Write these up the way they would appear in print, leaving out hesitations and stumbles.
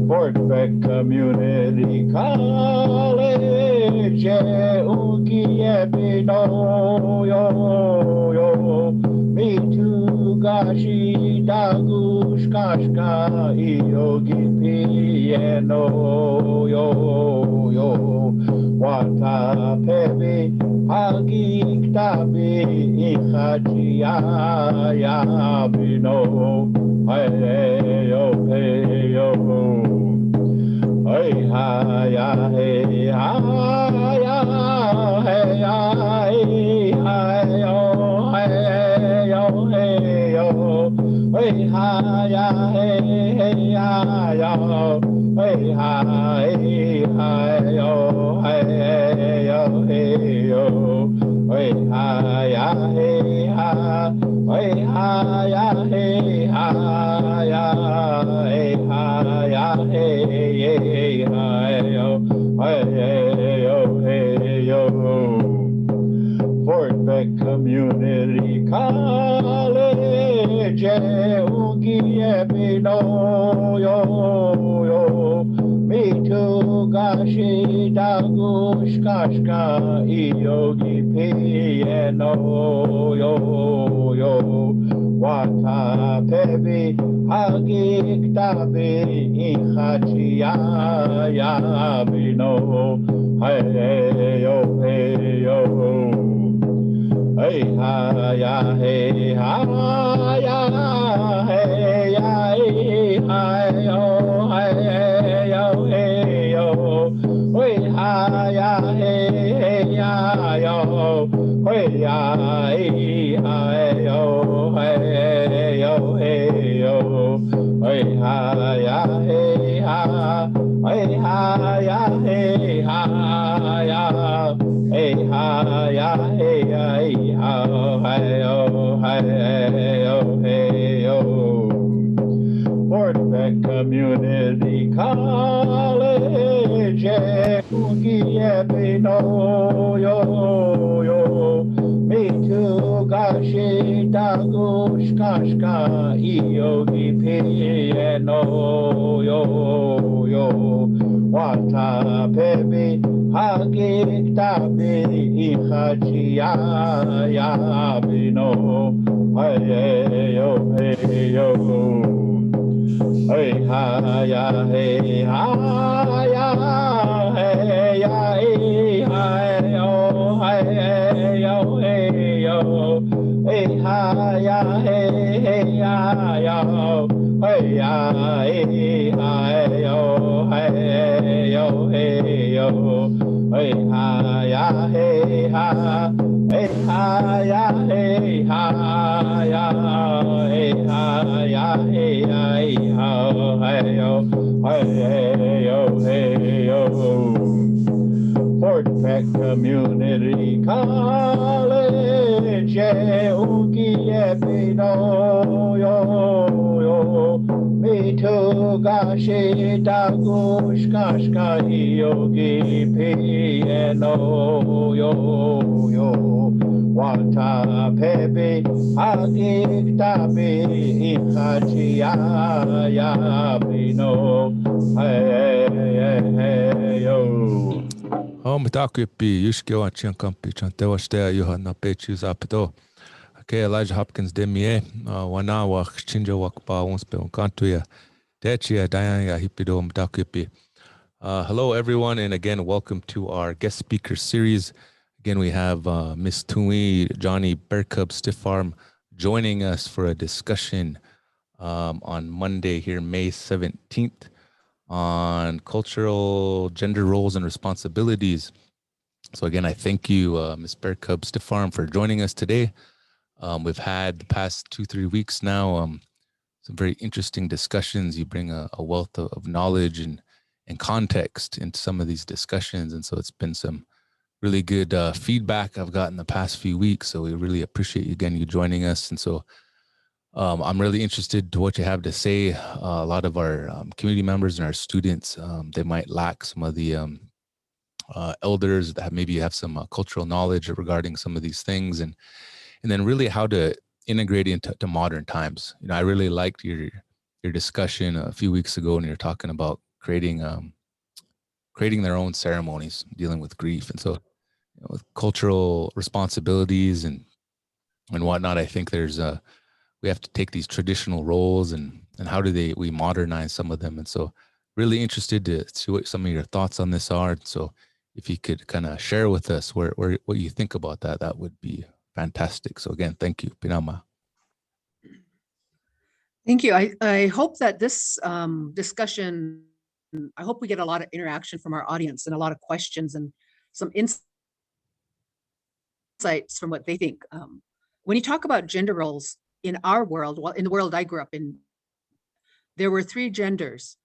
Fort Beck Community College, Ukiebino, yo, yo, me too, gashi, dagush, kashka, yogi, piano, yo, yo, wata, pevi, hagik, tabi, ichachia, ya, bino, hey, yo, hey, yo. Hey ha ya hey ha ya hey ya hey ha yo hey yo hey yo hey ha ya hey ya yo hey ha yo hey yo hey yo hey ha ya hey ha ya hey ha ya hey ha ya hey Fort Beck Community College, Ukiebino, yo, yo, me too, gashi, dagush, kashka, yogi, piano, yo, yo, wata, pevi, hagik, tabi, ichachia, ya, bino, hey, yo, hey, yo. Hey ha ya hey ha ya hey ya hey ha yo hey yo hey yo hey ha ya hey ya yo hey ya hey ha yo hey yo hey yo hey ha ya hey ha ya hey ha ya hey ha ya hey ha hey yo Fort Beck Community College, Ukiebino, yo, yo, me too, gashi, dagush, kashka, yogi, piano, yo, yo, wata, pevi, hagik, tabi, ichachia, ya, bino, hey, yo, hey, yo. Hey ha ya hey ha ya hey ya hey ha yo hey yo hey yo hey ha ya hey ya yo hey ya hey ha yo hey yo hey yo hey ha ya hey ha hey ha ya hey ha ya hey ha ya hey ha hey yo hey yo Fort Beck Community College, Ukiebino, yo, yo, me too, gashi, dagush, kashka, yogi, piano, yo, yo, wata, pevi, hagik, tabi, ichachia, ya, bino, hey, yo. Mitakupi, Yushkewa Chiankampi, Chantewastea, Johanna Pechus Apto, Ke Elijah Hopkins Demie, Wanawa, Chinja Wakpa, Unspe, Unkantuya, Techia, Diana Hipido, Mitakupi. Hello, everyone, and again, welcome to our guest speaker series. Again, we have Miss Tui, Jonny Bearcub Stiffarm, joining us for a discussion on Monday here, May 17th. On cultural gender roles and responsibilities. So again, I thank you, Ms. Bearcub Stiffarm, for joining us today. We've had the past 2-3 weeks now, some very interesting discussions. You bring a wealth of knowledge and context into some of these discussions. And so it's been some really good feedback I've gotten the past few weeks. So we really appreciate you again, you joining us. And so I'm really interested to what you have to say. A lot of our community members and our students, they might lack some of the elders that maybe have some cultural knowledge regarding some of these things, and then really how to integrate into modern times. I really liked your discussion a few weeks ago when you're talking about creating their own ceremonies, dealing with grief, and so with cultural responsibilities and whatnot. I think there's we have to take these traditional roles and how do we modernize some of them. And so really interested to see what some of your thoughts on this are. So if you could kind of share with us what you think about that, that would be fantastic. So again, thank you, Pinama. Thank you. I hope that this discussion, I hope we get a lot of interaction from our audience and a lot of questions and some insights from what they think. When you talk about gender roles in our world, well, in the world I grew up in, there were 3 genders.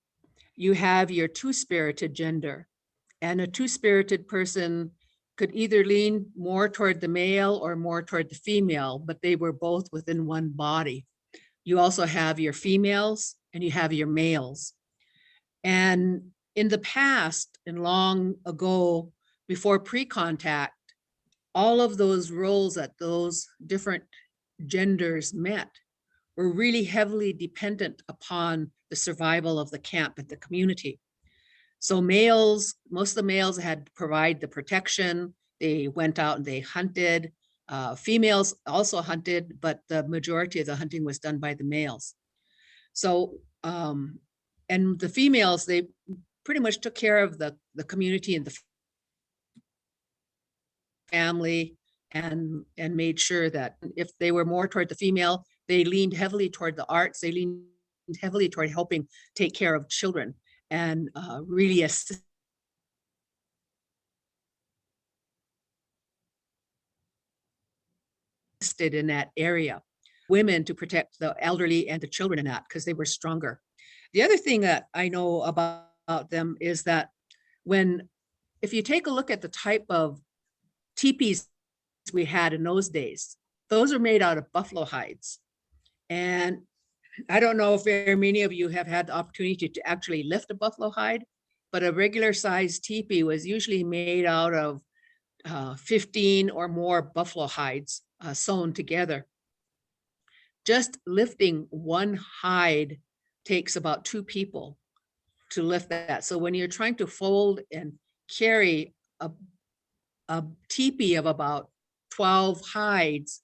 You have your two-spirited gender, and a two-spirited person could either lean more toward the male or more toward the female, but they were both within one body. You also have your females and you have your males. And in the past and long ago, before pre-contact, all of those roles that those different genders met were really heavily dependent upon the survival of the camp and the community. So males, most of the males had to provide the protection. They went out and they hunted. Females also hunted, but the majority of the hunting was done by the males. So, and the females, they pretty much took care of the community and the family and made sure that if they were more toward the female, they leaned heavily toward the arts. They leaned heavily toward helping take care of children and really assisted in that area. Women to protect the elderly and the children in that because they were stronger. The other thing that I know about them is that if you take a look at the type of teepees we had in those days, those are made out of buffalo hides. And I don't know if very many of you have had the opportunity to actually lift a buffalo hide, but a regular size teepee was usually made out of 15 or more buffalo hides sewn together. Just lifting one hide takes about 2 people to lift that. So when you're trying to fold and carry a teepee of about 12 hides,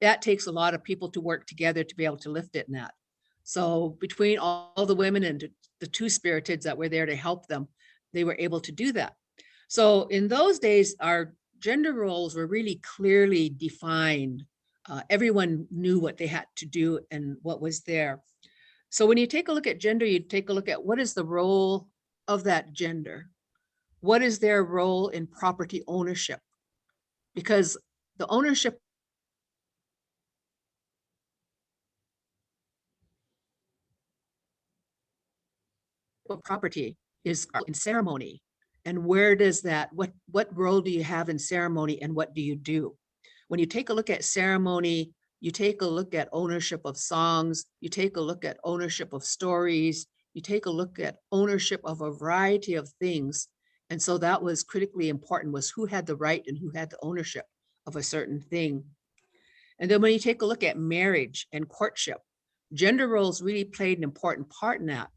that takes a lot of people to work together to be able to lift it in that. So between all the women and the two-spiriteds that were there to help them, they were able to do that. So in those days, our gender roles were really clearly defined. Everyone knew what they had to do and what was there. So when you take a look at gender, you take a look at what is the role of that gender? What is their role in property ownership? Because the ownership of property is in ceremony. And where does that, what role do you have in ceremony and what do you do? When you take a look at ceremony, you take a look at ownership of songs, you take a look at ownership of stories, you take a look at ownership of a variety of things. And so that was critically important, was who had the right and who had the ownership of a certain thing. And then when you take a look at marriage and courtship, gender roles really played an important part in that.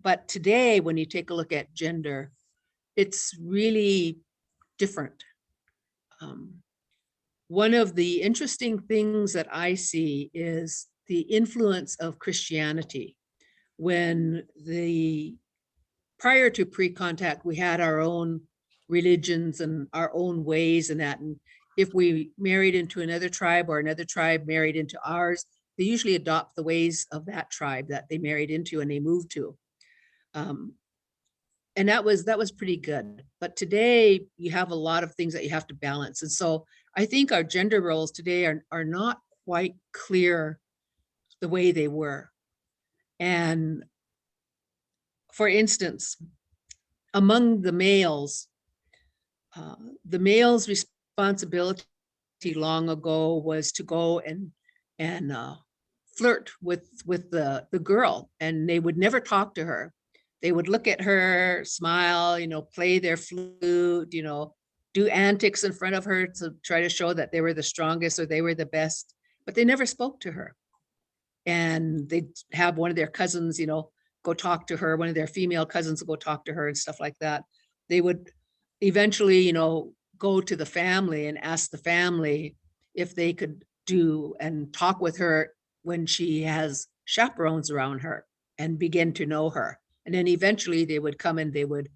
But today, when you take a look at gender, it's really different. One of the interesting things that I see is the influence of Christianity. When prior to pre-contact, we had our own religions and our own ways and that. And if we married into another tribe or another tribe married into ours, they usually adopt the ways of that tribe that they married into and they moved to. And that was pretty good. But today you have a lot of things that you have to balance. And so I think our gender roles today are not quite clear the way they were. And for instance, among the males' responsibility long ago was to go and flirt with the girl, and they would never talk to her. They would look at her, smile, play their flute, do antics in front of her to try to show that they were the strongest or they were the best, but they never spoke to her. And they'd have one of their cousins, go talk to her, one of their female cousins would go talk to her and stuff like that. They would eventually, go to the family and ask the family if they could do and talk with her when she has chaperones around her and begin to know her. And then eventually they would come and they would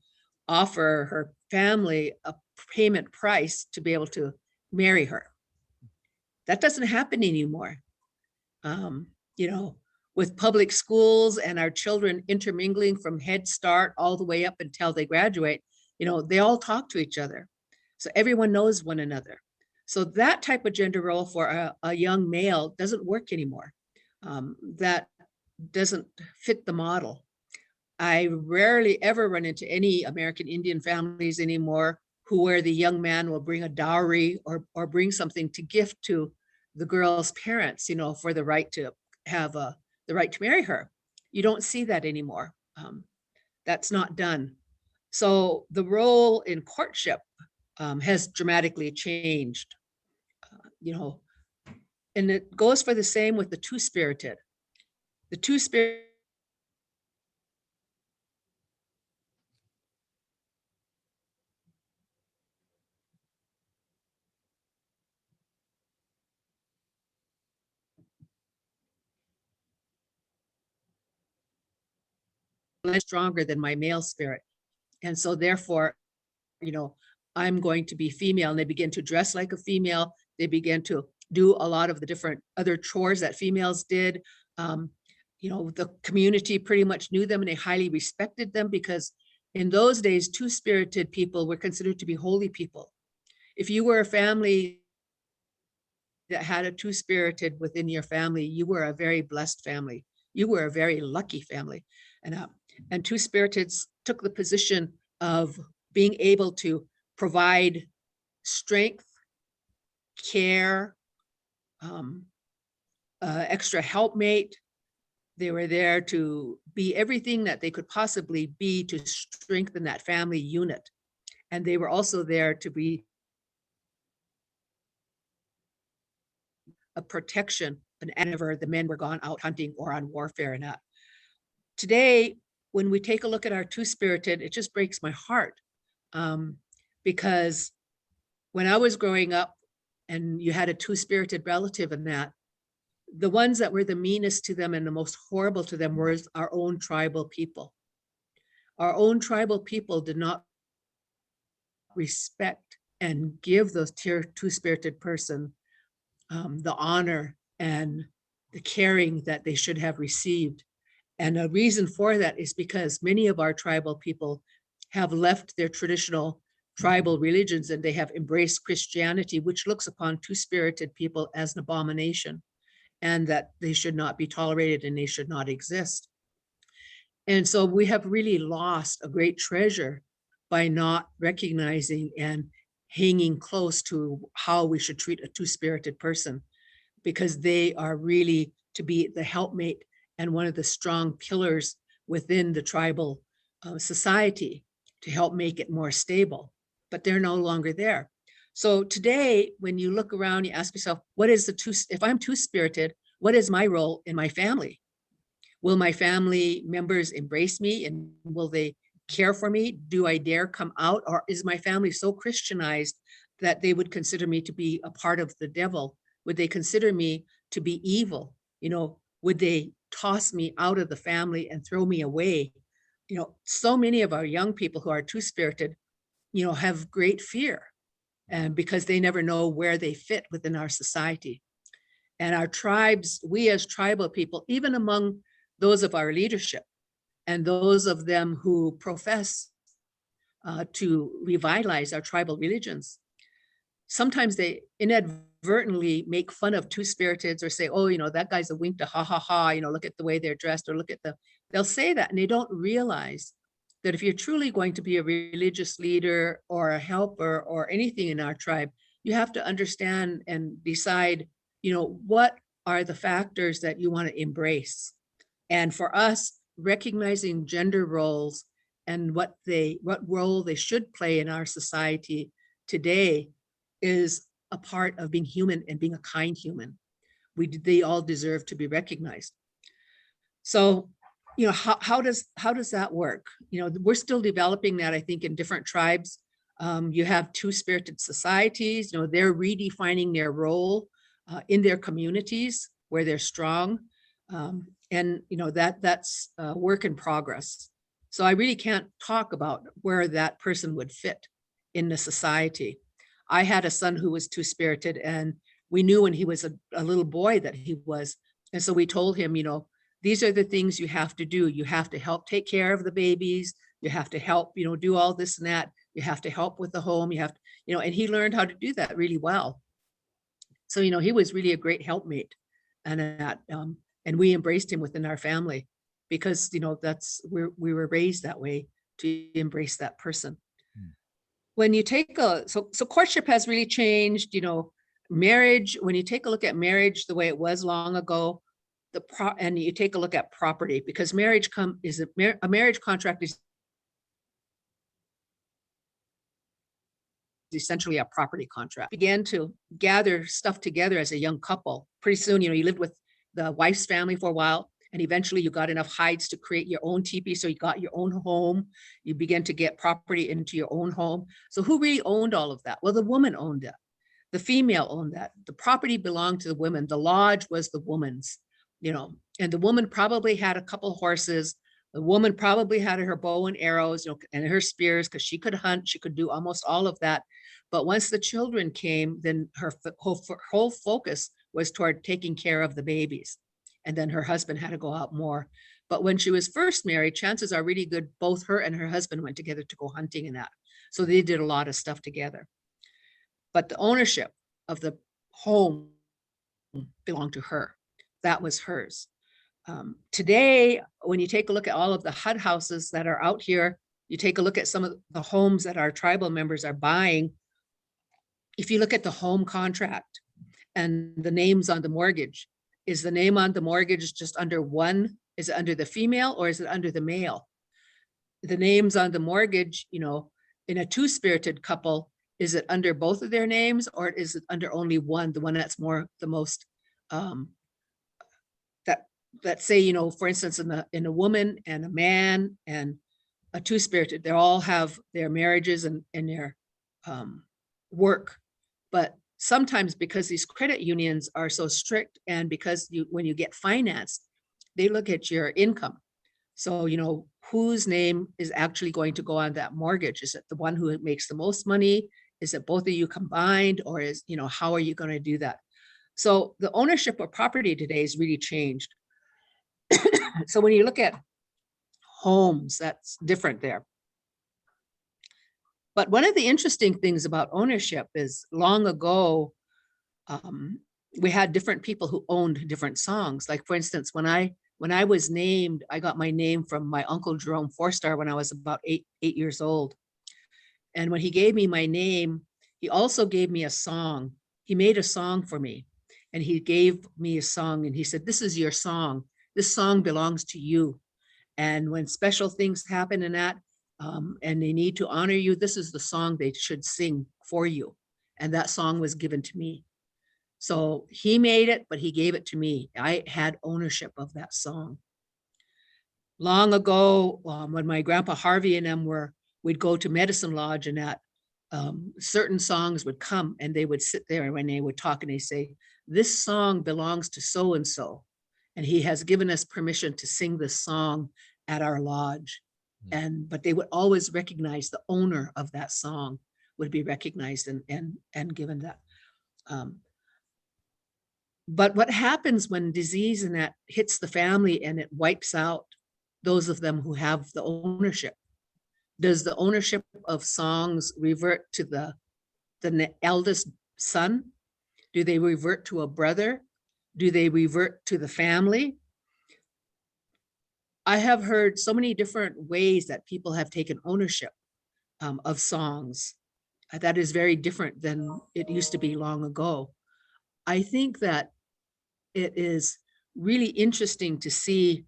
offer her family a payment price to be able to marry her. That doesn't happen anymore. With public schools and our children intermingling from Head Start all the way up until they graduate, they all talk to each other. So everyone knows one another. So that type of gender role for a young male doesn't work anymore. That doesn't fit the model. I rarely ever run into any American Indian families anymore where the young man will bring a dowry or bring something to gift to the girl's parents, for the right to have the right to marry her. You don't see that anymore. That's not done. So the role in courtship has dramatically changed, and it goes for the same with the two-spirited. The two-spirited stronger than my male spirit. And so therefore, I'm going to be female, and they begin to dress like a female. They begin to do a lot of the different other chores that females did. The community pretty much knew them and they highly respected them, because in those days, two-spirited people were considered to be holy people. If you were a family that had a two-spirited within your family, you were a very blessed family. You were a very lucky family. And two-spiriteds took the position of being able to provide strength, care, extra helpmate. They were there to be everything that they could possibly be to strengthen that family unit. And they were also there to be a protection whenever the men were gone out hunting or on warfare and that. Today, when we take a look at our two-spirited, it just breaks my heart, because when I was growing up and you had a two-spirited relative in that, the ones that were the meanest to them and the most horrible to them were our own tribal people. Our own tribal people did not respect and give those two-spirited person the honor and the caring that they should have received. And a reason for that is because many of our tribal people have left their traditional tribal religions and they have embraced Christianity, which looks upon two-spirited people as an abomination, and that they should not be tolerated and they should not exist. And so we have really lost a great treasure by not recognizing and hanging close to how we should treat a two-spirited person, because they are really to be the helpmate and one of the strong pillars within the tribal society to help make it more stable, but they're no longer there. So today, when you look around, you ask yourself, if I'm two-spirited, what is my role in my family? Will my family members embrace me and will they care for me? Do I dare come out? Or is my family so Christianized that they would consider me to be a part of the devil? Would they consider me to be evil? Would they toss me out of the family and throw me away? So many of our young people who are two-spirited, have great fear, and because they never know where they fit within our society. And our tribes, we as tribal people, even among those of our leadership and those of them who profess to revitalize our tribal religions, sometimes they inadvertently make fun of two-spiriteds or say, oh, that guy's a wink to ha ha ha, look at the way they're dressed, or look at they'll say that, and they don't realize that if you're truly going to be a religious leader or a helper or anything in our tribe, you have to understand and decide, what are the factors that you want to embrace. And for us, recognizing gender roles and what role they should play in our society today is a part of being human and being a kind human. They all deserve to be recognized. So, how does that work? We're still developing that, I think, in different tribes. You have two-spirited societies, they're redefining their role in their communities where they're strong. And that's a work in progress. So I really can't talk about where that person would fit in the society. I had a son who was two-spirited, and we knew when he was a little boy that he was. And so we told him, these are the things you have to do. You have to help take care of the babies. You have to help, do all this and that. You have to help with the home. You have to, and he learned how to do that really well. So, he was really a great helpmate, and we embraced him within our family because, we were raised that way, to embrace that person. When you take so courtship has really changed, marriage, when you take a look at marriage the way it was long ago, and you take a look at property, because marriage a marriage contract is essentially a property contract. Began to gather stuff together as a young couple. Pretty soon, you lived with the wife's family for a while, and eventually you got enough hides to create your own teepee. So you got your own home. You began to get property into your own home. So who really owned all of that? Well, the woman owned it. The female owned that. The property belonged to the women. The lodge was the woman's, and the woman probably had a couple horses. The woman probably had her bow and arrows, and her spears, because she could hunt. She could do almost all of that. But once the children came, then her whole focus was toward taking care of the babies. And then her husband had to go out more. But when she was first married, chances are really good, both her and her husband went together to go hunting and that. So they did a lot of stuff together. But the ownership of the home belonged to her. That was hers. Today, when you take a look at all of the HUD houses that are out here, you take a look at some of the homes that our tribal members are buying. If you look at the home contract and the names on the mortgage, is the name on the mortgage just under one? Is it under the female or is it under the male? The names on the mortgage, in a two-spirited couple, is it under both of their names, or is it under only one, the one that's the most, let's say, for instance, in a woman and a man and a two-spirited, they all have their marriages and their work. But sometimes, because these credit unions are so strict, and because when you get financed, they look at your income. So, whose name is actually going to go on that mortgage? Is it the one who makes the most money? Is it both of you combined? Or is, how are you going to do that? So the ownership of property today has really changed. So when you look at homes, that's different there. But one of the interesting things about ownership is, long ago, we had different people who owned different songs. Like, for instance, when I was named, I got my name from my uncle Jerome Four-Star when I was about eight years old. And when he gave me my name, he also gave me a song. He made a song for me, and he gave me a song, and he said, "This is your song. This song belongs to you. And when special things happen in that, and they need to honor you, this is the song they should sing for you." And that song was given to me. So he made it, but he gave it to me. I had ownership of that song. Long ago, when my grandpa Harvey and them we'd go to Medicine Lodge, and that certain songs would come, and they would sit there, and when they would talk, and they say, "This song belongs to so-and-so, and he has given us permission to sing this song at our lodge." But they would always recognize the owner of that song would be recognized and given that. But what happens when disease and that hits the family and it wipes out those of them who have the ownership? Does the ownership of songs revert to the eldest son? Do they revert to a brother? Do they revert to the family? I have heard so many different ways that people have taken ownership of songs. That is very different than it used to be long ago. I think that it is really interesting to see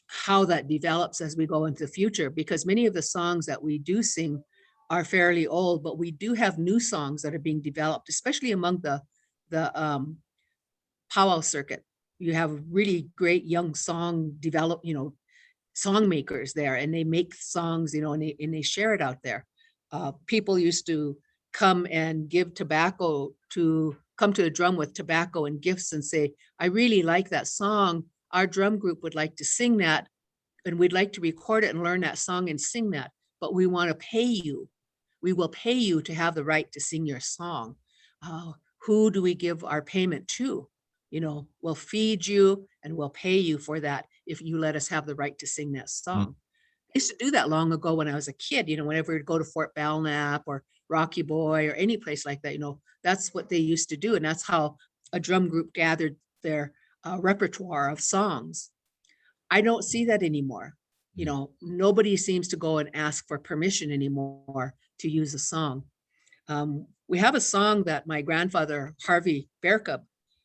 how that develops as we go into the future, because many of the songs that we do sing are fairly old, but we do have new songs that are being developed, especially among the powwow circuit. You have really great young song song makers there, and they make songs, and they share it out there. People used to come and give come to a drum with tobacco and gifts and say, I really like that song. Our drum group would like to sing that, and we'd like to record it and learn that song and sing that, but we want to pay you. We will pay you to have the right to sing your song. Who do we give our payment to? We'll feed you and we'll pay you for that if you let us have the right to sing that song. I used to do that long ago when I was a kid, whenever we'd go to Fort Belknap or Rocky Boy or any place like that, that's what they used to do. And that's how a drum group gathered their repertoire of songs. I don't see that anymore. Nobody seems to go and ask for permission anymore to use a song. We have a song that my grandfather, Harvey Bearcub,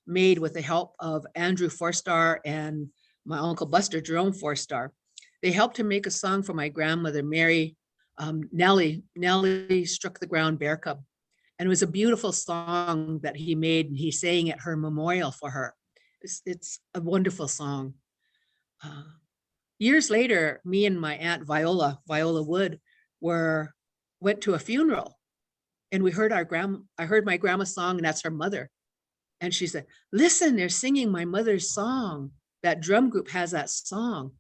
made with the help of Andrew Forstar and my uncle Buster Jerome Forstar. They helped him make a song for my grandmother, Mary Nellie Struck the Ground Bearcub. And it was a beautiful song that he made, and he sang at her memorial for her. It's a wonderful song. Years later, me and my aunt Viola Wood, went to a funeral, and we heard I heard my grandma's song, and that's her mother. And she said, listen, they're singing my mother's song. That drum group has that song.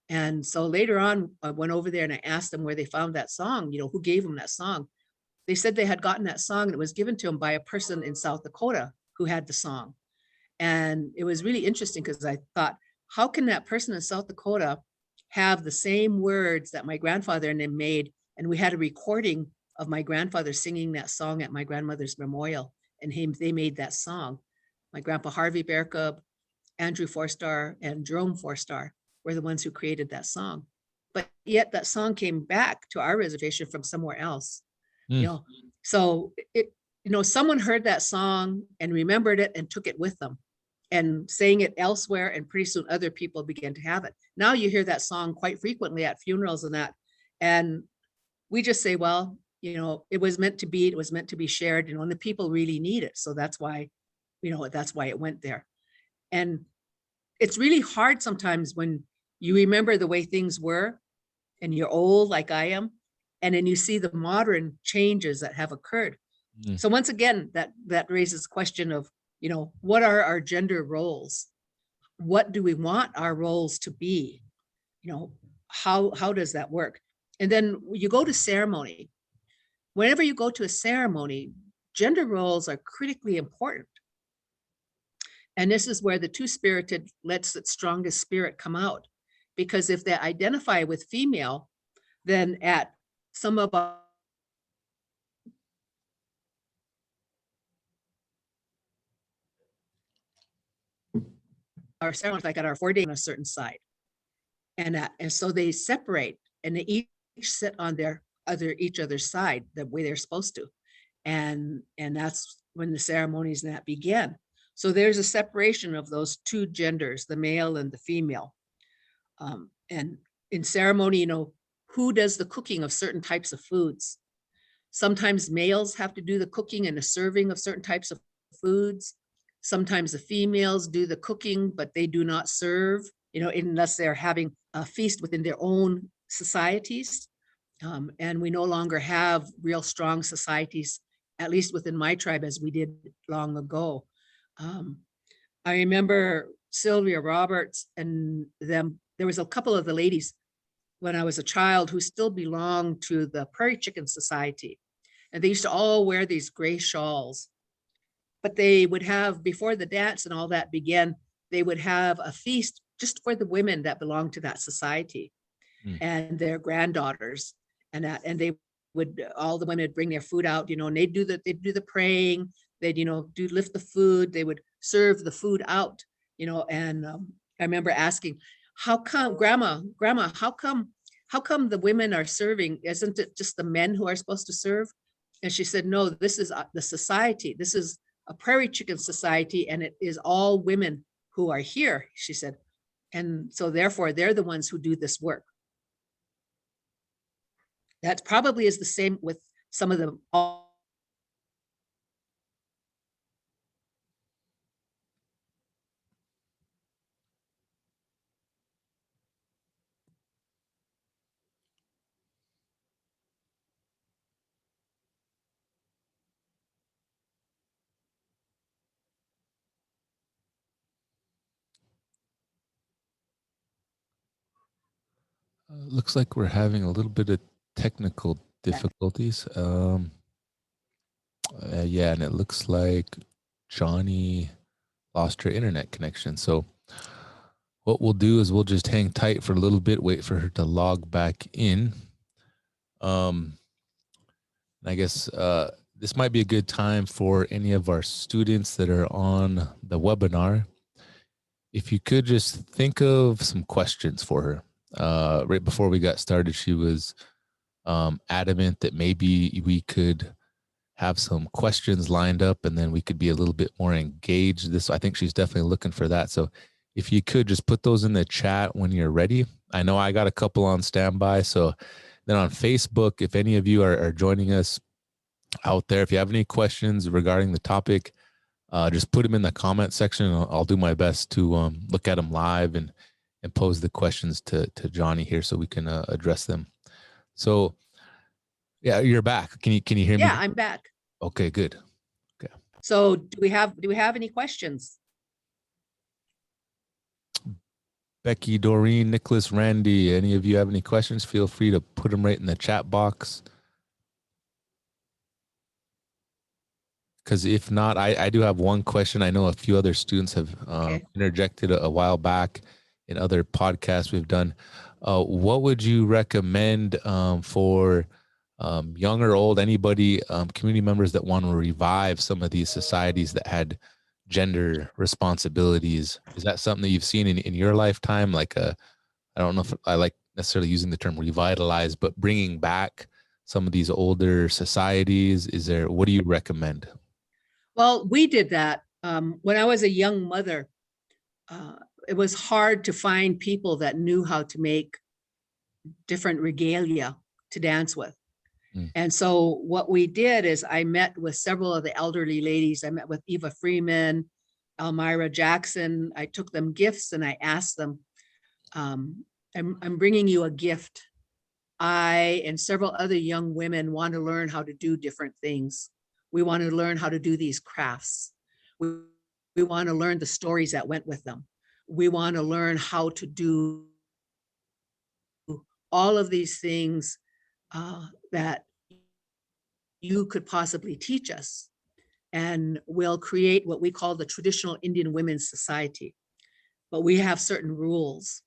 And so later on, I went over there and I asked them where they found that song, who gave them that song. They said they had gotten that song, and it was given to them by a person in South Dakota who had the song. And it was really interesting because I thought, how can that person in South Dakota have the same words that my grandfather and them made? And we had a recording of my grandfather singing that song at my grandmother's memorial, and they made that song. My grandpa Harvey Bearcub, Andrew Forstar, and Jerome Forstar were the ones who created that song. But yet that song came back to our reservation from somewhere else. So someone heard that song and remembered it and took it with them and sang it elsewhere, and pretty soon other people began to have it. Now you hear that song quite frequently at funerals and that, and we just say, well, it was meant to be, shared, and the people really need it. So that's why it went there. And it's really hard sometimes when you remember the way things were and you're old like I am, and then you see the modern changes that have occurred. So once again, that raises the question of, what are our gender roles? What do we want our roles to be? How does that work? And then you go to ceremony. Whenever you go to a ceremony, gender roles are critically important. And this is where the Two-Spirited lets its strongest spirit come out. Because if they identify with female, then at some of our ceremonies, like at our 4-day on a certain side. And so they separate, and they each sit on each other's side the way they're supposed to. And that's when the ceremonies and that began. So there's a separation of those two genders, the male and the female. And in ceremony, who does the cooking of certain types of foods? Sometimes males have to do the cooking and the serving of certain types of foods. Sometimes the females do the cooking, but they do not serve, unless they're having a feast within their own societies. And we no longer have real strong societies, at least within my tribe, as we did long ago. I remember Sylvia Roberts and them. There was a couple of the ladies when I was a child who still belonged to the Prairie Chicken Society. And they used to all wear these gray shawls. But they would have, before the dance and all that began, they would have a feast just for the women that belonged to that society and their granddaughters and that. And they all the women would bring their food out, and they'd do the praying, they'd, lift the food, they would serve the food out, and I remember asking, how come, grandma, how come the women are serving? Isn't it just the men who are supposed to serve? And she said, no, this is the society. This is a prairie chicken society, and it is all women who are here, she said. And so therefore, they're the ones who do this work. That probably is the same with some of the Looks like we're having a little bit of technical difficulties. Yeah, and it looks like Johnny lost her internet connection. So what we'll do is we'll just hang tight for a little bit, wait for her to log back in. I guess this might be a good time for any of our students that are on the webinar. If you could just think of some questions for her. Right before we got started, she was adamant that maybe we could have some questions lined up and then we could be a little bit more engaged. I think she's definitely looking for that. So if you could just put those in the chat when you're ready. I know I got a couple on standby. So then on Facebook, if any of you are joining us out there, if you have any questions regarding the topic, just put them in the comment section. And I'll do my best to look at them live and pose the questions to Johnny here so we can address them. So yeah, you're back. Can you hear me? Yeah, I'm back. Okay, good. Okay. So do we have any questions? Becky, Doreen, Nicholas, Randy, any of you have any questions? Feel free to put them right in the chat box. Because if not, I do have one question. I know a few other students have interjected a while back in other podcasts we've done. What would you recommend for young or old, anybody, community members that want to revive some of these societies that had gender responsibilities? Is that something that you've seen in your lifetime? Like I don't know if I like necessarily using the term revitalize, but bringing back some of these older societies. What do you recommend? Well, we did that when I was a young mother. It was hard to find people that knew how to make different regalia to dance with. And so what we did is I met with several of the elderly ladies. I met with Eva Freeman, Elmira Jackson. I took them gifts and I asked them, I'm bringing you a gift. I and several other young women want to learn how to do different things. We want to learn how to do these crafts. We want to learn the stories that went with them. We want to learn how to do all of these things that you could possibly teach us. And we'll create what we call the Traditional Indian Women's Society. But we have certain rules.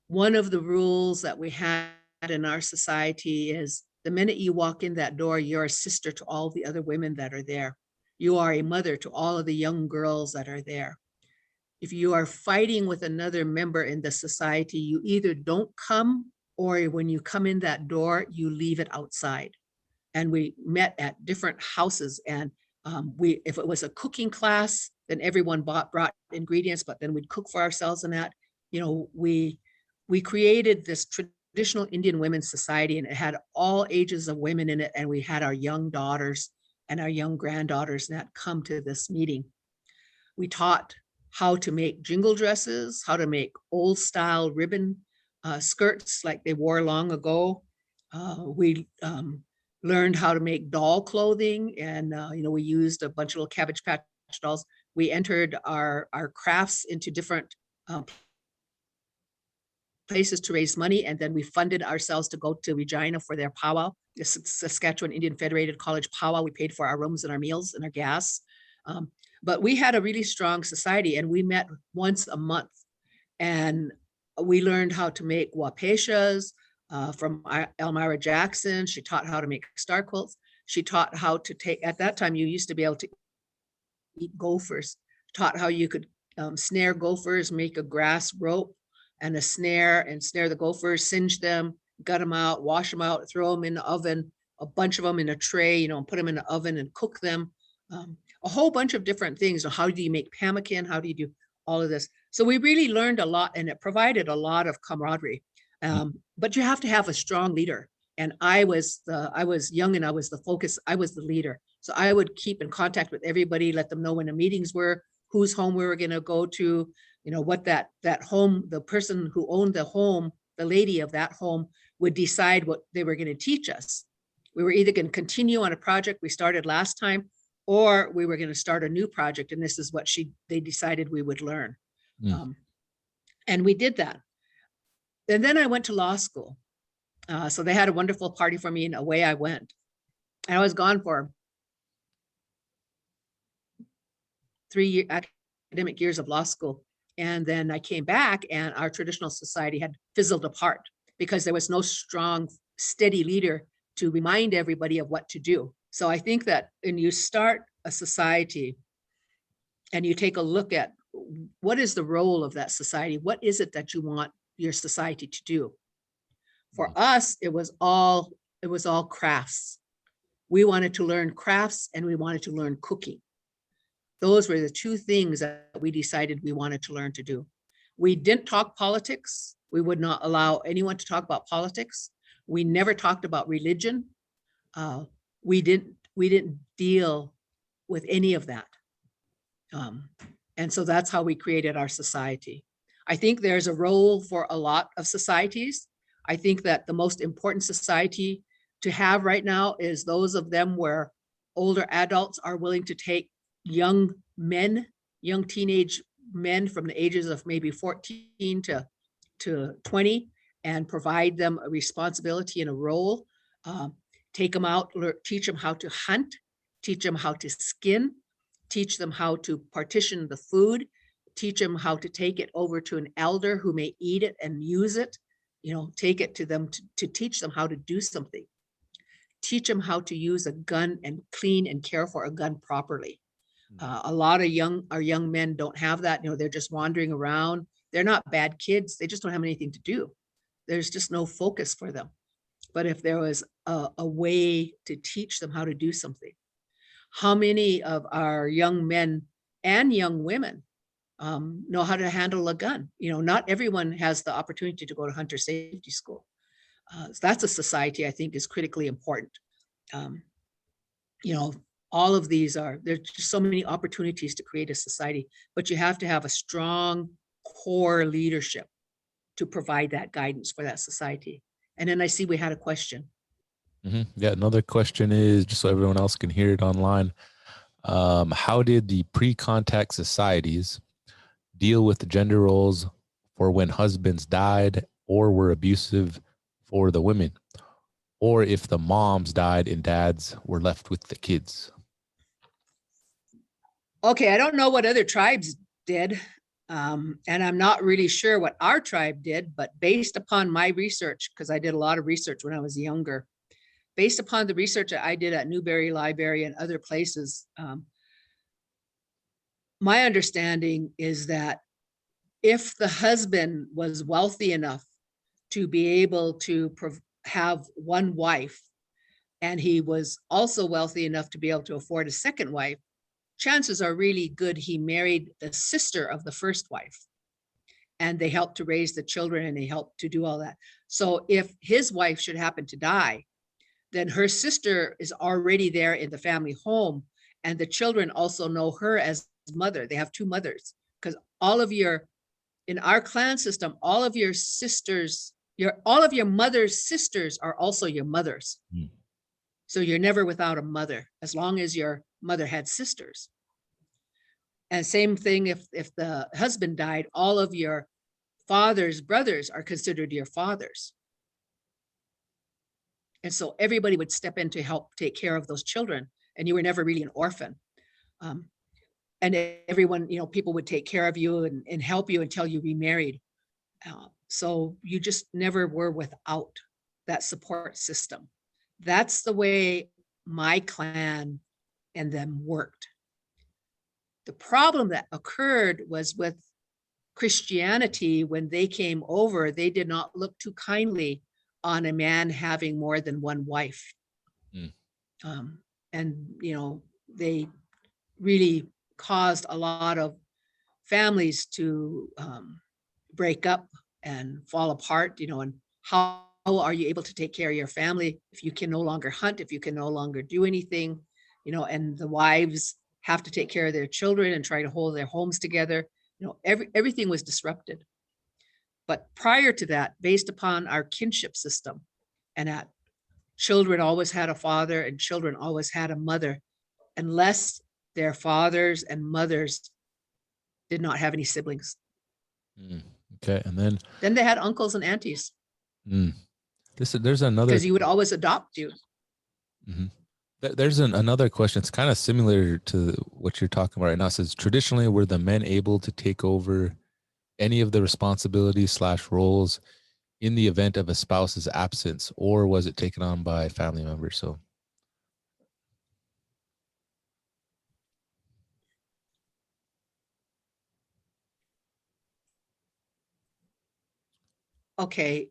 One of the rules that we had in our society is the minute you walk in that door, you're a sister to all the other women that are there. You are a mother to all of the young girls that are there. If you are fighting with another member in the society, you either don't come, or when you come in that door, you leave it outside. And we met at different houses, and if it was a cooking class, then everyone brought ingredients, but then we'd cook for ourselves and that. We created this Traditional Indian Women's Society, and it had all ages of women in it, and we had our young daughters and our young granddaughters that come to this meeting. We taught how to make jingle dresses, how to make old style ribbon skirts like they wore long ago. We learned how to make doll clothing, and we used a bunch of little Cabbage Patch dolls. We entered our crafts into different places to raise money, and then we funded ourselves to go to Regina for their powwow, the Saskatchewan Indian Federated College powwow. We paid for our rooms and our meals and our gas. But we had a really strong society, and we met once a month, and we learned how to make wapeshas. from Elmira Jackson. She taught how to make star quilts. She taught how to take, at that time, you used to be able to eat gophers, taught how you could snare gophers, make a grass rope and a snare, and snare the gophers, singe them, gut them out, wash them out, throw them in the oven, a bunch of them in a tray, you know, and put them in the oven and cook them. A whole bunch of different things. So how do you make pemmican? How do you do all of this? So we really learned a lot, and it provided a lot of camaraderie. But you have to have a strong leader. And I was young, and I was the focus. I was the leader. So I would keep in contact with everybody, let them know when the meetings were, whose home we were going to go to, you know, what that home, the person who owned the home, the lady of that home would decide what they were going to teach us. We were either going to continue on a project we started last time, or we were going to start a new project. And this is what they decided we would learn. And we did that. And then I went to law school. So they had a wonderful party for me, and away I went. And I was gone for 3 academic years of law school. And then I came back, and our traditional society had fizzled apart because there was no strong, steady leader to remind everybody of what to do. So I think that when you start a society and you take a look at what is the role of that society, what is it that you want your society to do? For us, it was all crafts. We wanted to learn crafts, and we wanted to learn cooking. Those were the two things that we decided we wanted to learn to do. We didn't talk politics. We would not allow anyone to talk about politics. We never talked about religion. We didn't deal with any of that. And so that's how we created our society. I think there's a role for a lot of societies. I think that the most important society to have right now is those of them where older adults are willing to take young men, young teenage men from the ages of maybe 14 to 20, and provide them a responsibility and a role. Take them out, teach them how to hunt, teach them how to skin, teach them how to partition the food, teach them how to take it over to an elder who may eat it and use it, you know, take it to them to teach them how to do something. Teach them how to use a gun and clean and care for a gun properly. A lot of our young men don't have that. You know, they're just wandering around. They're not bad kids. They just don't have anything to do. There's just no focus for them. But if there was a way to teach them how to do something, how many of our young men and young women know how to handle a gun? You know, not everyone has the opportunity to go to hunter safety school. So that's a society I think is critically important. You know, all of these there's just so many opportunities to create a society, but you have to have a strong core leadership to provide that guidance for that society. And then I see we had a question. Yeah, another question is, just so everyone else can hear it online, how did the pre-contact societies deal with the gender roles for when husbands died or were abusive for the women, or if the moms died and dads were left with the kids? Okay, I don't know what other tribes did, and I'm not really sure what our tribe did, but based upon my research, because I did a lot of research when I was younger, based upon the research that I did at Newberry Library and other places, my understanding is that if the husband was wealthy enough to be able to have one wife, and he was also wealthy enough to be able to afford a second wife, chances are really good he married the sister of the first wife, and they helped to raise the children, and they helped to do all that. So if his wife should happen to die, then her sister is already there in the family home, and the children also know her as mother. They have two mothers, because in our clan system, all of your mother's sisters are also your mothers. So you're never without a mother, as long as your mother had sisters. And same thing if the husband died, all of your father's brothers are considered your fathers. And so everybody would step in to help take care of those children, and you were never really an orphan. And everyone, you know, people would take care of you and help you until you remarried. So you just never were without. that support system. That's the way my clan and them worked. The problem that occurred was with Christianity. When they came over, they did not look too kindly on a man having more than one wife. And, they really caused a lot of families to break up and fall apart, and how are you able to take care of your family if you can no longer hunt, if you can no longer do anything, and the wives have to take care of their children and try to hold their homes together. Everything was disrupted. But prior to that, based upon our kinship system, and that children always had a father and children always had a mother, unless their fathers and mothers did not have any siblings. Okay, and then they had uncles and aunties. There's another, because you would always adopt you. There's another question. It's kind of similar to what you're talking about right now. It says, traditionally, were the men able to take over any of the responsibilities / roles in the event of a spouse's absence, or was it taken on by family members? So, okay.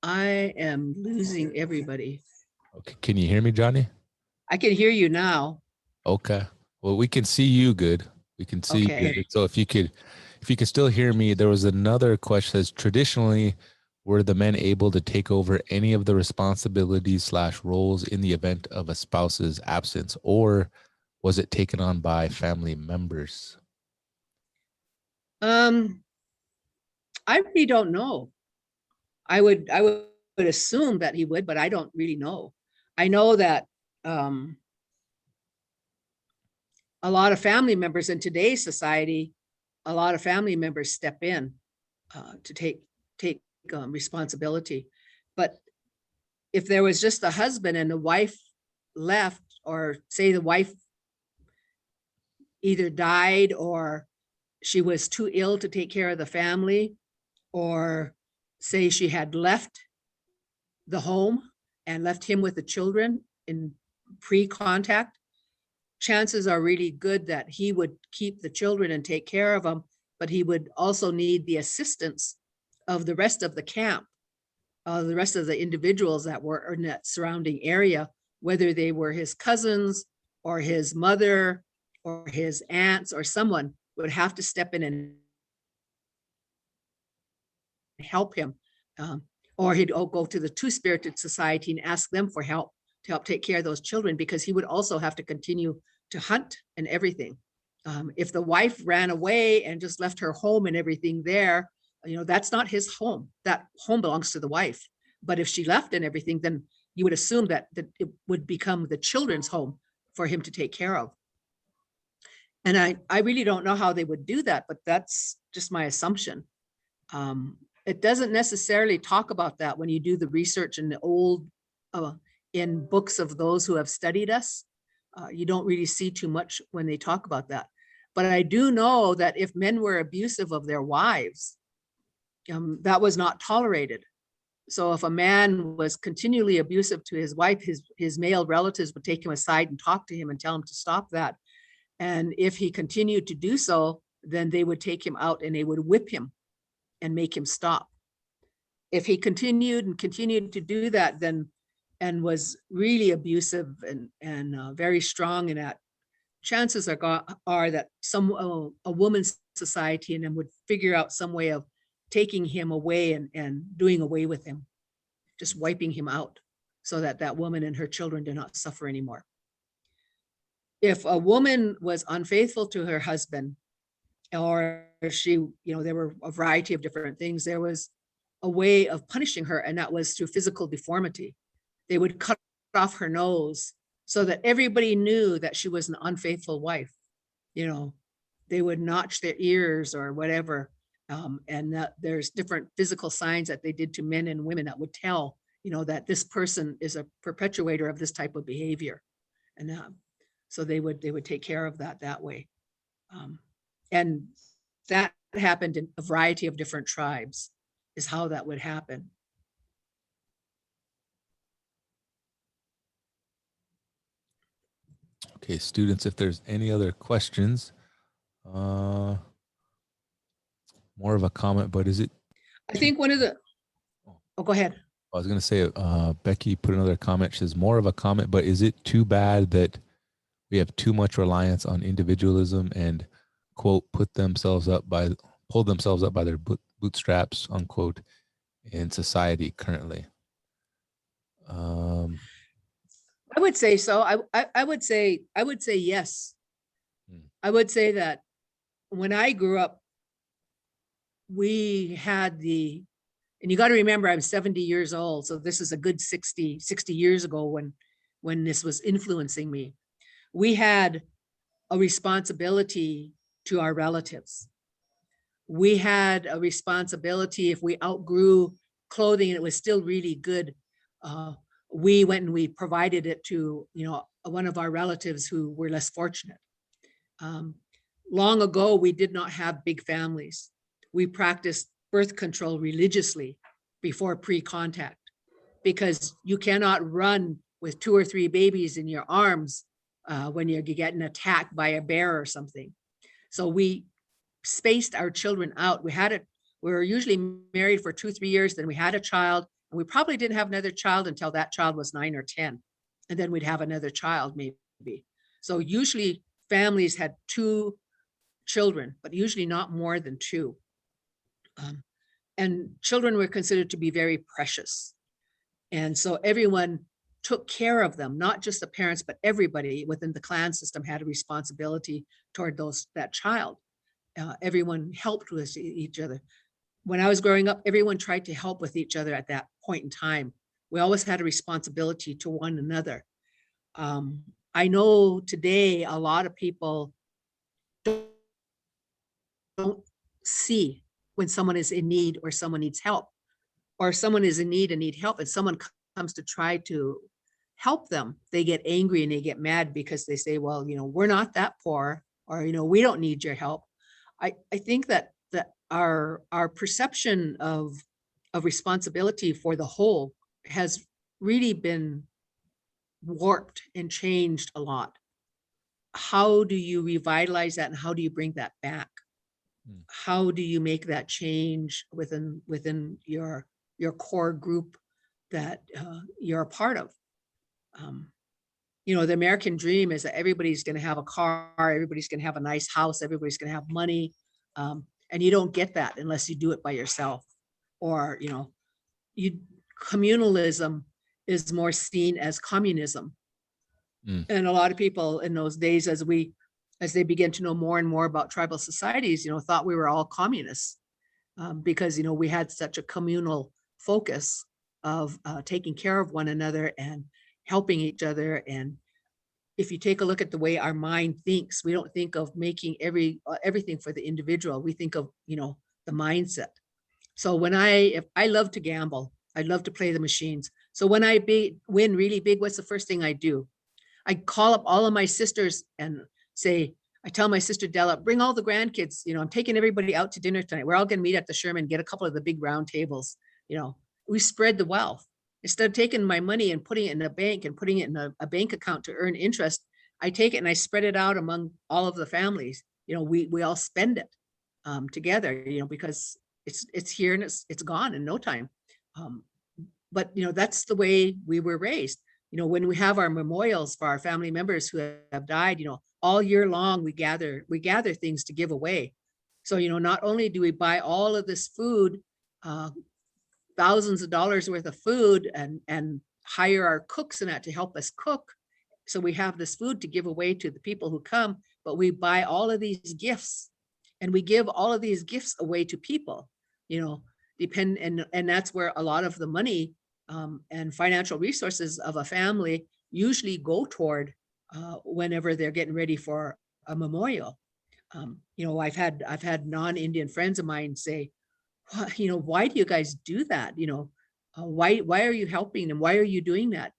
I am losing everybody. okay, can you hear me, Johnny? I can hear you now. Okay. Well, we can see you good. We can see you good. So if you could still hear me, there was another question that says, traditionally, were the men able to take over any of the responsibilities / roles in the event of a spouse's absence, or was it taken on by family members? I really don't know. I would assume that he would, but I don't really know. I know that a lot of family members in today's society, a lot of family members step in to take responsibility. But if there was just the husband and the wife left, or say the wife either died or she was too ill to take care of the family, or say she had left the home and left him with the children in pre-contact, chances are really good that he would keep the children and take care of them, but he would also need the assistance of the rest of the camp, the rest of the individuals that were in that surrounding area, whether they were his cousins or his mother or his aunts, or someone would have to step in and help him. Or he'd go to the Two-Spirited Society and ask them for help to help take care of those children, because he would also have to continue to hunt and everything. If the wife ran away and just left her home and everything there, that's not his home. That home belongs to the wife. But if she left and everything, then you would assume that it would become the children's home for him to take care of. And I really don't know how they would do that, but that's just my assumption. It doesn't necessarily talk about that when you do the research in the old, in books of those who have studied us. You don't really see too much when they talk about that. But I do know that if men were abusive of their wives, that was not tolerated. So if a man was continually abusive to his wife, his male relatives would take him aside and talk to him and tell him to stop that. And if he continued to do so, then they would take him out and they would whip him and make him stop. If he continued to do that, then, and was really abusive and very strong in that, chances are that a woman's society and then would figure out some way of taking him away and doing away with him, just wiping him out, so that that woman and her children do not suffer anymore. If a woman was unfaithful to her husband, or she, there were a variety of different things, there was a way of punishing her, and that was through physical deformity. They would cut off her nose so that everybody knew that she was an unfaithful wife. They would notch their ears or whatever. And that there's different physical signs that they did to men and women that would tell, that this person is a perpetuator of this type of behavior. And so they would take care of that way. And that happened in a variety of different tribes, is how that would happen. Okay, students, if there's any other questions, more of a comment, but is it? I think one of the, oh, go ahead. I was going to say, Becky put another comment. She says, more of a comment, but is it too bad that we have too much reliance on individualism and, quote, pull themselves up by their bootstraps, unquote, in society currently? I would say so. I would say yes. I would say that when I grew up, we had and you got to remember, I'm 70 years old. So this is a good 60 years ago when this was influencing me. We had a responsibility to our relatives. We had a responsibility if we outgrew clothing and it was still really good. We went and we provided it to, one of our relatives who were less fortunate. Long ago, we did not have big families. We practiced birth control religiously before pre-contact, because you cannot run with 2 or 3 babies in your arms when you're getting attacked by a bear or something. So we spaced our children out. We were usually married for 2-3 years, then we had a child, and we probably didn't have another child until that child was 9 or 10. And then we'd have another child maybe. So usually families had 2 children, but usually not more than 2. And children were considered to be very precious. And so everyone took care of them, not just the parents, but everybody within the clan system had a responsibility toward that child. Everyone helped with each other. When I was growing up, everyone tried to help with each other at that point in time. We always had a responsibility to one another. I know today a lot of people don't see when someone is in need or someone needs help, or someone is in need and need help, and someone comes to try to help them. They get angry and they get mad because they say, well, we're not that poor, or, we don't need your help. I think that our perception of responsibility for the whole has really been warped and changed a lot. How do you revitalize that, and how do you bring that back? How do you make that change within your core group that you're a part of? The American dream is that everybody's going to have a car, everybody's going to have a nice house, everybody's going to have money. And you don't get that unless you do it by yourself. Or, communalism is more seen as communism. And a lot of people in those days, as they begin to know more and more about tribal societies, thought we were all communists because, we had such a communal focus of taking care of one another and helping each other. And if you take a look at the way our mind thinks, we don't think of making everything for the individual. We think of, the mindset. So if I love to gamble, I love to play the machines. So when I win really big, what's the first thing I do? I call up all of my sisters and I tell my sister Della, bring all the grandkids, I'm taking everybody out to dinner tonight. We're all going to meet at the Sherman, get a couple of the big round tables. We spread the wealth. Instead of taking my money and putting it in a bank and putting it in a bank account to earn interest, I take it and I spread it out among all of the families. We all spend it together, because it's here and it's gone in no time. But that's the way we were raised. When we have our memorials for our family members who have died, all year long we gather things to give away. So not only do we buy all of this food, thousands of dollars worth of food, and hire our cooks and that to help us cook, so we have this food to give away to the people who come, but we buy all of these gifts and we give all of these gifts away to people, and that's where a lot of the money and financial resources of a family usually go toward whenever they're getting ready for a memorial. I've had non-Indian friends of mine say, why do you guys do that? Why are you helping them? Why are you doing that?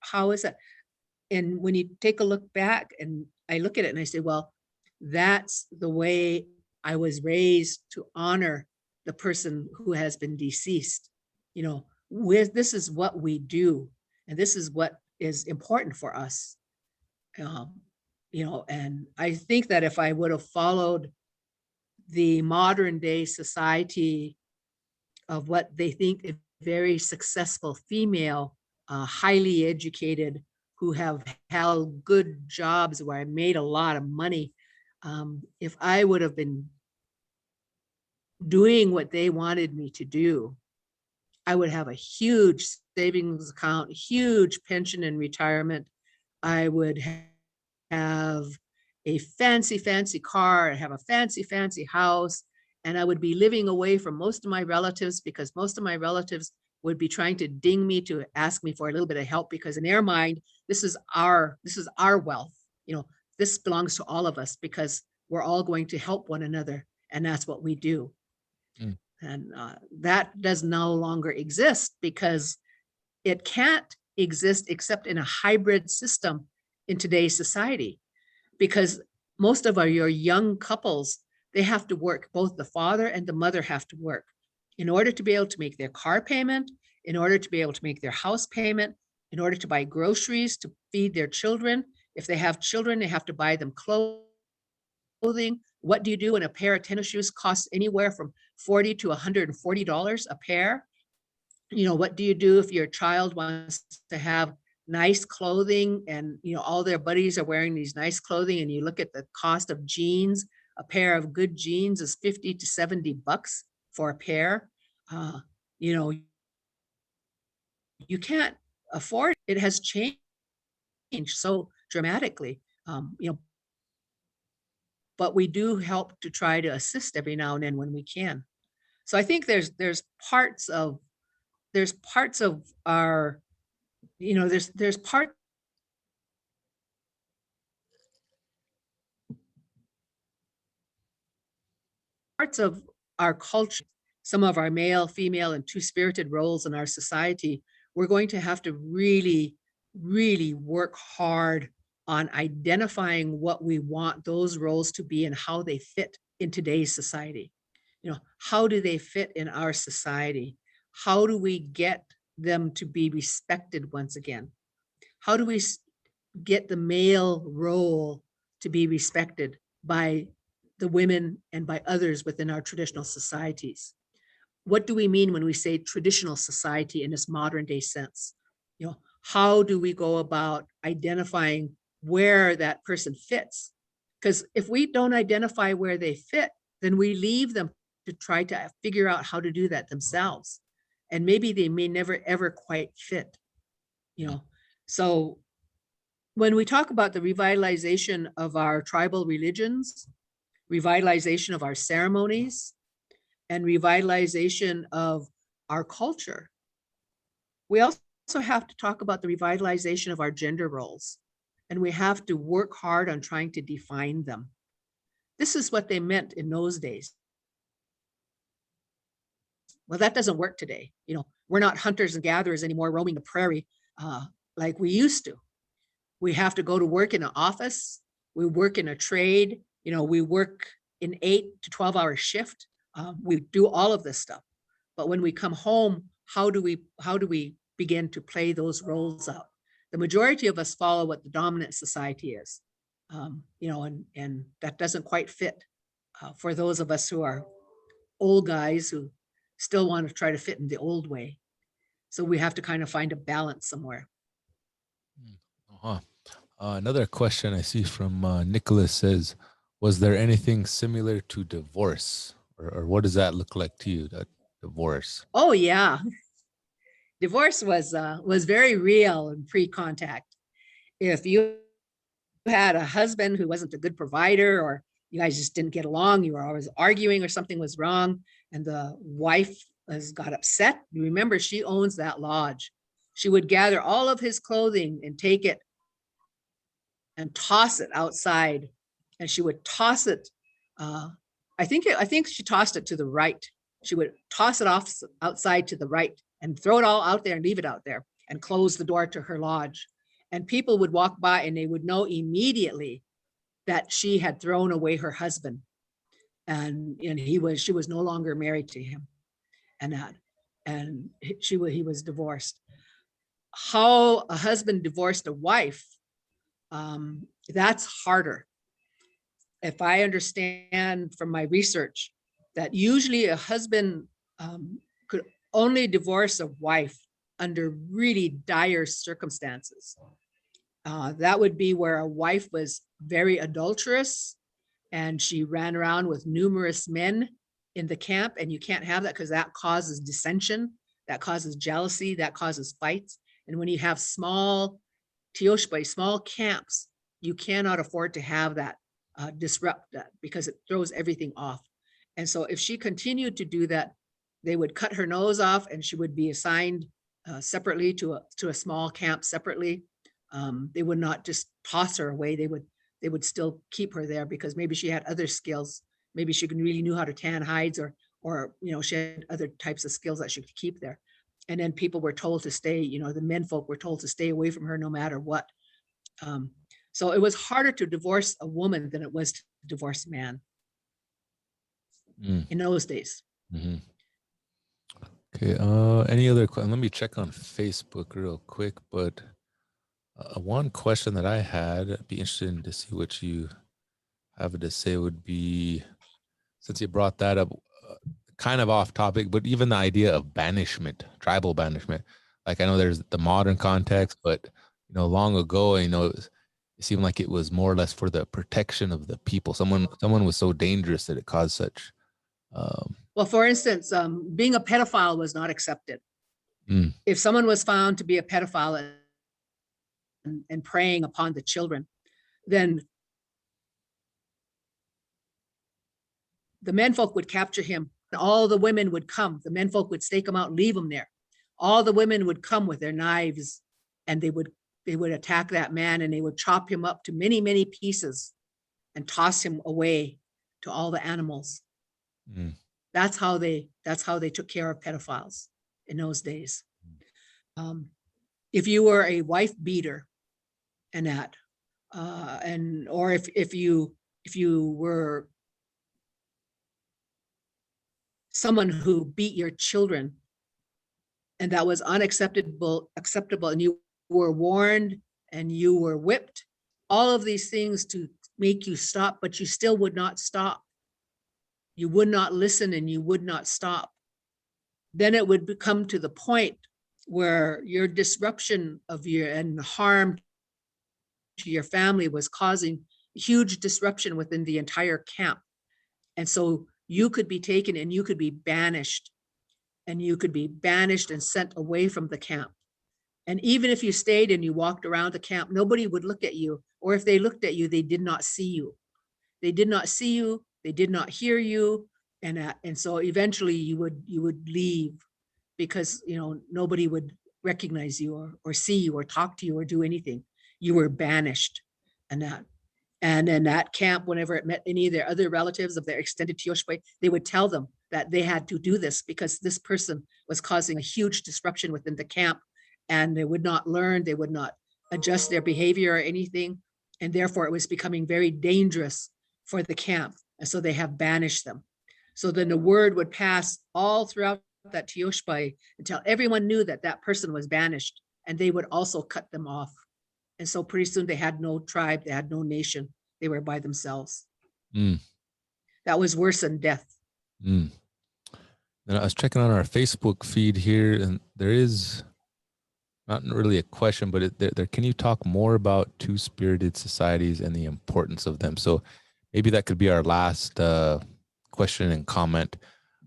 How is that? And when you take a look back, and I look at it and I say, well, that's the way I was raised to honor the person who has been deceased. You know, this is what we do, and this is what is important for us. You know, and I think that if I would have followed the modern day society of what they think a very successful female, highly educated, who have held good jobs where I made a lot of money, if I would have been doing what they wanted me to do, I would have a huge savings account, huge pension and retirement. I would have a fancy, fancy car, have a fancy, fancy house, and I would be living away from most of my relatives, because most of my relatives would be trying to ding me to ask me for a little bit of help, because in their mind, this is our wealth. You know, this belongs to all of us because we're all going to help one another, and that's what we do. Mm. And that does no longer exist, because it can't exist except in a hybrid system in today's society, because most of your young couples, they have to work. Both the father and the mother have to work in order to be able to make their car payment, in order to be able to make their house payment, in order to buy groceries to feed their children. If they have children, they have to buy them clothing. What do you do when a pair of tennis shoes costs anywhere from $40 to $140 a pair? You know, what do you do if your child wants to have nice clothing, and you know all their buddies are wearing these nice clothing, and you look at the cost of jeans? A pair of good jeans is $50 to $70 for a pair. You know, you can't afford it. It has changed so dramatically. You know, but we do help to try to assist every now and then when we can. So I think there's parts of our, you know, there's parts of our culture, some of our male, female, and two-spirited roles in our society. We're going to have to really, really work hard on identifying what we want those roles to be and how they fit in today's society. You know, how do they fit in our society? How do we get them to be respected once again? How do we get the male role to be respected by the women and by others within our traditional societies? What do we mean when we say traditional society in this modern day sense? You know, how do we go about identifying where that person fits? Because if we don't identify where they fit, then we leave them to try to figure out how to do that themselves. And maybe they may never, ever quite fit, you know. So when we talk about the revitalization of our tribal religions, revitalization of our ceremonies, and revitalization of our culture, we also have to talk about the revitalization of our gender roles. And we have to work hard on trying to define them. This is what they meant in those days. Well, that doesn't work today. You know, we're not hunters and gatherers anymore, roaming the prairie like we used to. We have to go to work in an office. We work in a trade. You know, we work in 8 to 12-hour shift. We do all of this stuff. But when we come home, how do we begin to play those roles out? The majority of us follow what the dominant society is, you know, and that doesn't quite fit for those of us who are old guys who still want to try to fit in the old way. So we have to kind of find a balance somewhere. Uh-huh. Another question I see from Nicholas says, was there anything similar to divorce? Or what does that look like to you, that divorce? Oh, yeah. Divorce was very real in pre-contact. If you had a husband who wasn't a good provider, or you guys just didn't get along, you were always arguing, or something was wrong, and the wife got upset, remember, she owns that lodge. She would gather all of his clothing and take it and toss it outside. And she would toss it. I think she tossed it to the right. She would toss it off outside to the right and throw it all out there and leave it out there and close the door to her lodge. And people would walk by and they would know immediately that she had thrown away her husband, and she was no longer married to him, and he was divorced. How a husband divorced a wife, that's harder. If I understand from my research, that usually a husband could only divorce a wife under really dire circumstances. That would be where a wife was very adulterous and she ran around with numerous men in the camp, and you can't have that because that causes dissension, that causes jealousy, that causes fights. And when you have small tioshpai, small camps, you cannot afford to have that disrupt that, because it throws everything off. And so if she continued to do that, they would cut her nose off and she would be assigned separately to a small camp separately. They would not just toss her away. They would still keep her there because maybe she had other skills. Maybe she really knew how to tan hides, or she had other types of skills that she could keep there. And then people were told to stay, the men folk were told to stay away from her no matter what. So it was harder to divorce a woman than it was to divorce a man in those days. Mm-hmm. Okay. Any other questions? Let me check on Facebook real quick. But one question that I had, I'd be interested to see what you have to say, would be, since you brought that up, kind of off topic, but even the idea of banishment, tribal banishment. Like, I know there's the modern context, but long ago, it seemed like it was more or less for the protection of the people. Someone was so dangerous that it caused such. Well, for instance, being a pedophile was not accepted. If someone was found to be a pedophile and preying upon the children, then the menfolk would capture him. All the women would come. The menfolk would stake him out and leave him there. All the women would come with their knives, and they would attack that man, and they would chop him up to many, many pieces and toss him away to all the animals. That's how they took care of pedophiles in those days. If you were a wife beater and that, or if you were someone who beat your children and that was acceptable, and you were warned and you were whipped, all of these things to make you stop, but you still would not stop. You would not listen and you would not stop. Then it would come to the point where your disruption of and harm to your family was causing huge disruption within the entire camp. And so you could be taken and you could be banished, and sent away from the camp. And even if you stayed and you walked around the camp, nobody would look at you, or if they looked at you, they did not see you. They did not see you, they did not hear you, and so eventually you would leave, because nobody would recognize you or see you or talk to you or do anything. You were banished, and in that camp, whenever it met any of their other relatives of their extended Tioshpai, they would tell them that they had to do this because this person was causing a huge disruption within the camp, and they would not learn, they would not adjust their behavior or anything, and therefore it was becoming very dangerous for the camp, and so they have banished them. So then the word would pass all throughout that Tioshpai until everyone knew that that person was banished, and they would also cut them off. And so pretty soon they had no tribe, they had no nation, they were by themselves. That was worse than death. And I was checking on our Facebook feed here, and there is not really a question, but there can you talk more about two-spirited societies and the importance of them? So maybe that could be our last question and comment.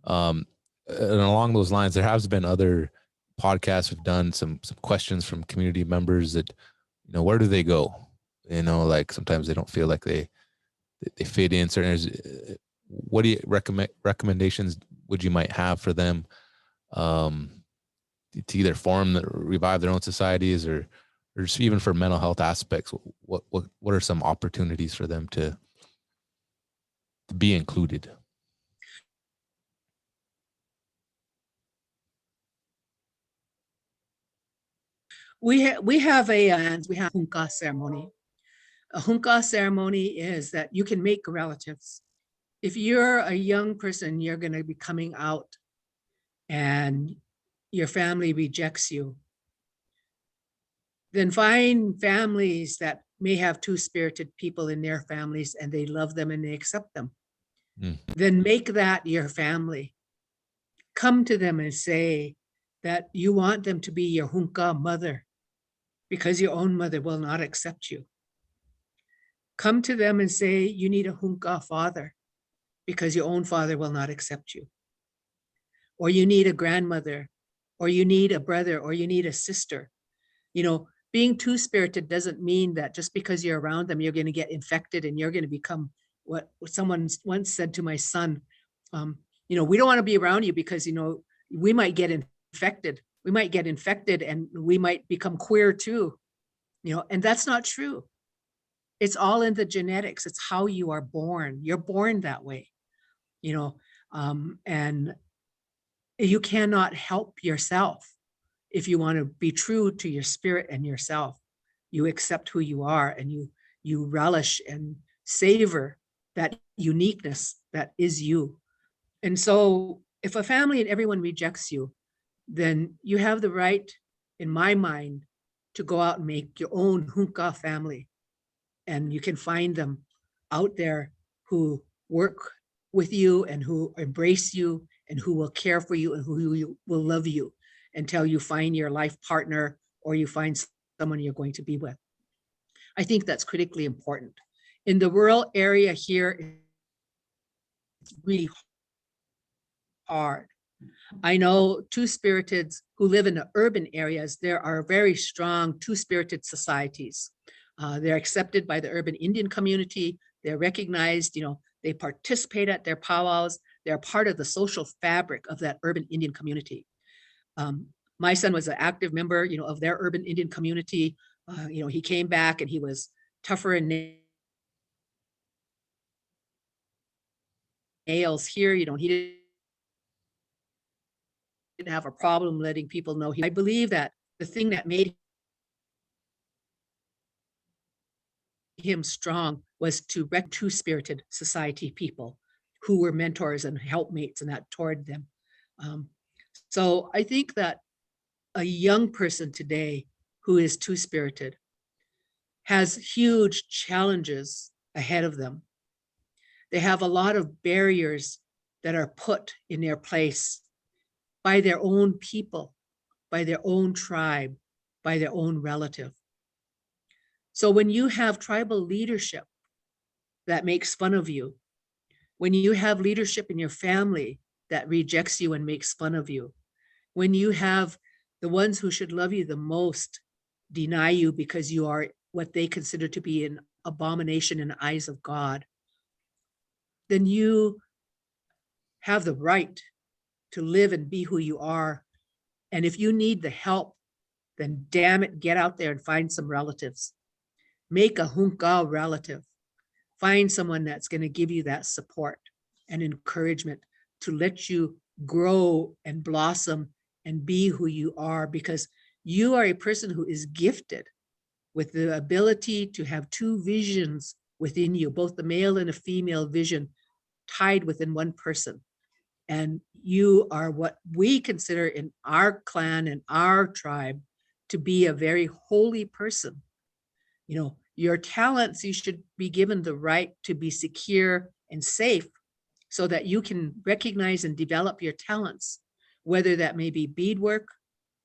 And along those lines, there has been other podcasts who've done some questions from community members that, where do they go? Like sometimes they don't feel like they fit in certain areas. What do you recommendations would you might have for them to either revive their own societies or just even for mental health aspects? What are some opportunities for them to be included? We have a ceremony. A hunka ceremony is that you can make relatives. If you're a young person, you're going to be coming out and your family rejects you, then find families that may have two-spirited people in their families and they love them and they accept them. Then make that your family. Come to them and say that you want them to be your hunka mother because your own mother will not accept you. Come to them and say you need a hunka father because your own father will not accept you. Or you need a grandmother, or you need a brother, or you need a sister. You know, being two-spirited doesn't mean that just because you're around them, you're going to get infected and you're going to become what someone once said to my son. You know, we don't want to be around you because, you know, we might get infected. We might get infected and we might become queer too, you know, and that's not true. It's all in the genetics. It's how you are born. You're born that way, you know, and you cannot help yourself. If you want to be true to your spirit and yourself, you accept who you are and you relish and savor that uniqueness that is you. And so if a family and everyone rejects you, then you have the right, in my mind, to go out and make your own hunka family. And you can find them out there who work with you and who embrace you and who will care for you and who will love you until you find your life partner or you find someone you're going to be with. I think that's critically important. In the rural area here, it's really hard. I know two-spiriteds who live in the urban areas, there are very strong two-spirited societies. They're accepted by the urban Indian community. They're recognized, you know, they participate at their powwows. They're part of the social fabric of that urban Indian community. My son was an active member, you know, of their urban Indian community. You know, he came back and he was tougher in nails here. You know, he didn't have a problem letting people know. I believe that the thing that made him strong was to rec two-spirited society people who were mentors and helpmates and that toward them. So I think that a young person today who is two-spirited has huge challenges ahead of them. They have a lot of barriers that are put in their place by their own people, by their own tribe, by their own relative. So when you have tribal leadership that makes fun of you, when you have leadership in your family that rejects you and makes fun of you, when you have the ones who should love you the most deny you because you are what they consider to be an abomination in the eyes of God, then you have the right to live and be who you are. And if you need the help, then damn it, get out there and find some relatives. Make a hunka relative. Find someone that's going to give you that support and encouragement to let you grow and blossom and be who you are, because you are a person who is gifted with the ability to have two visions within you, both the male and a female vision tied within one person. And you are what we consider in our clan and our tribe to be a very holy person. You know, your talents, you should be given the right to be secure and safe so that you can recognize and develop your talents, whether that may be beadwork,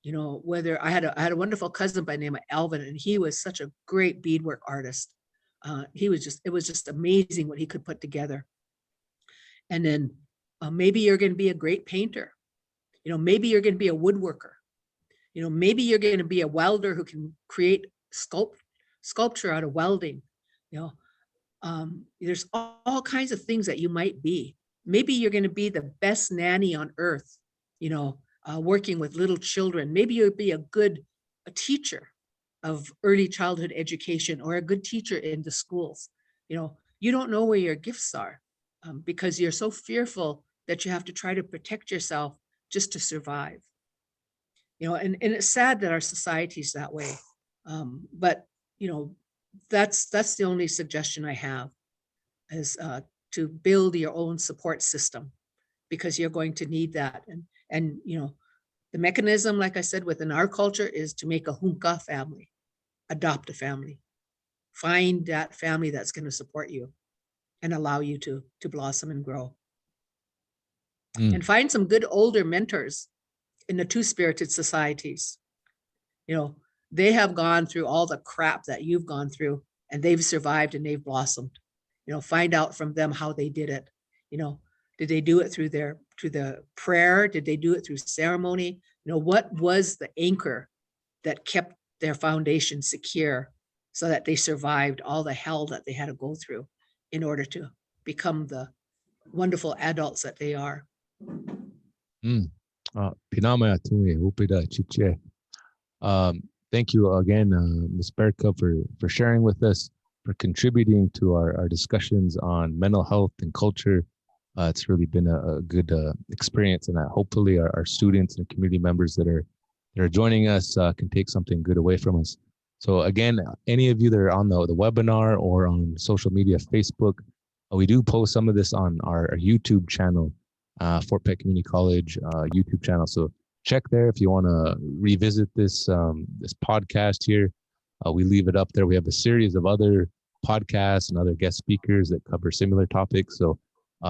you know, whether I had a wonderful cousin by the name of Alvin, and he was such a great beadwork artist. It was just amazing what he could put together. And then maybe you're going to be a great painter. You know, maybe you're going to be a woodworker. You know, maybe you're going to be a welder who can create sculpture out of welding. You know, there's all kinds of things that you might be. Maybe you're going to be the best nanny on earth, you know, working with little children. Maybe you'll be a teacher of early childhood education or a good teacher in the schools. You know, you don't know where your gifts are because you're so fearful that you have to try to protect yourself just to survive. You know, and it's sad that our society is that way. But, you know, that's the only suggestion I have, is to build your own support system, because you're going to need that. And you know, the mechanism, like I said, within our culture is to make a hunka family, adopt a family, find that family that's going to support you and allow you to blossom and grow. And find some good older mentors in the two-spirited societies. You know, they have gone through all the crap that you've gone through, and they've survived and they've blossomed. You know, find out from them how they did it. You know, did they do it through the prayer? Did they do it through ceremony? You know, what was the anchor that kept their foundation secure so that they survived all the hell that they had to go through in order to become the wonderful adults that they are. Pinamaya Tumi, Upida Chiche. Thank you again, Ms. Bearcub, for sharing with us, for contributing to our discussions on mental health and culture. It's really been a good experience, and hopefully our students and community members that are joining us can take something good away from us. So again, any of you that are on the webinar or on social media, Facebook, we do post some of this on our YouTube channel, Fort Peck Community College YouTube channel. So check there if you want to revisit this podcast here. We leave it up there. We have a series of other podcasts and other guest speakers that cover similar topics. So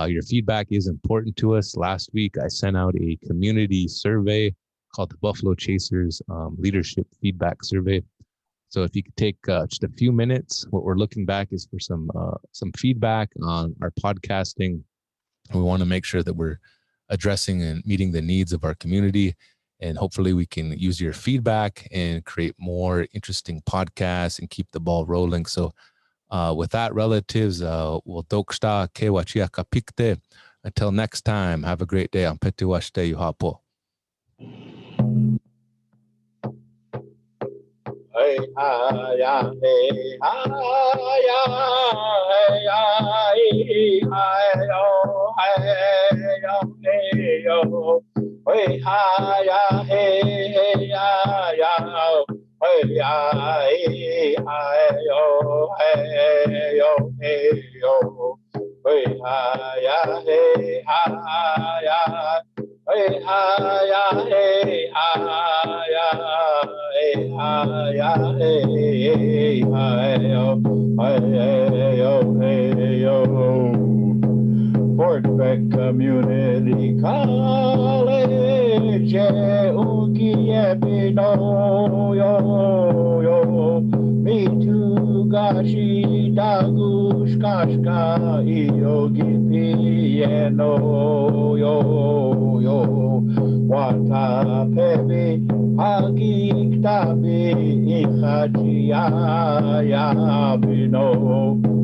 your feedback is important to us. Last week, I sent out a community survey called the Buffalo Chasers Leadership Feedback Survey. So if you could take just a few minutes, what we're looking back is for some feedback on our podcasting. We want to make sure that we're addressing and meeting the needs of our community. And hopefully we can use your feedback and create more interesting podcasts and keep the ball rolling. So with that, relatives, we'll doksta kewachia kapikte. Until next time, have a great day. I'm Petiwashte Yuhapo. Hey ha ya, hey ha ya, hey ya, hey yo, hey yo, hey yo. Hey ha ya, hey ya ya. Hey ya, hey yo, hey yo, hey yo. Hey ha ya, hey ya. Hey ha ya, hey ya. Hey ha ya, hey yo, hey yo, hey yo. Fort Peck Community College, Uki Epino, yo, me too, Gashi, Dagush, Kashka, Yogi, Piano, yo, Wata, Pebi, Hagi, Ktabi, Ichachi, ya, Pino.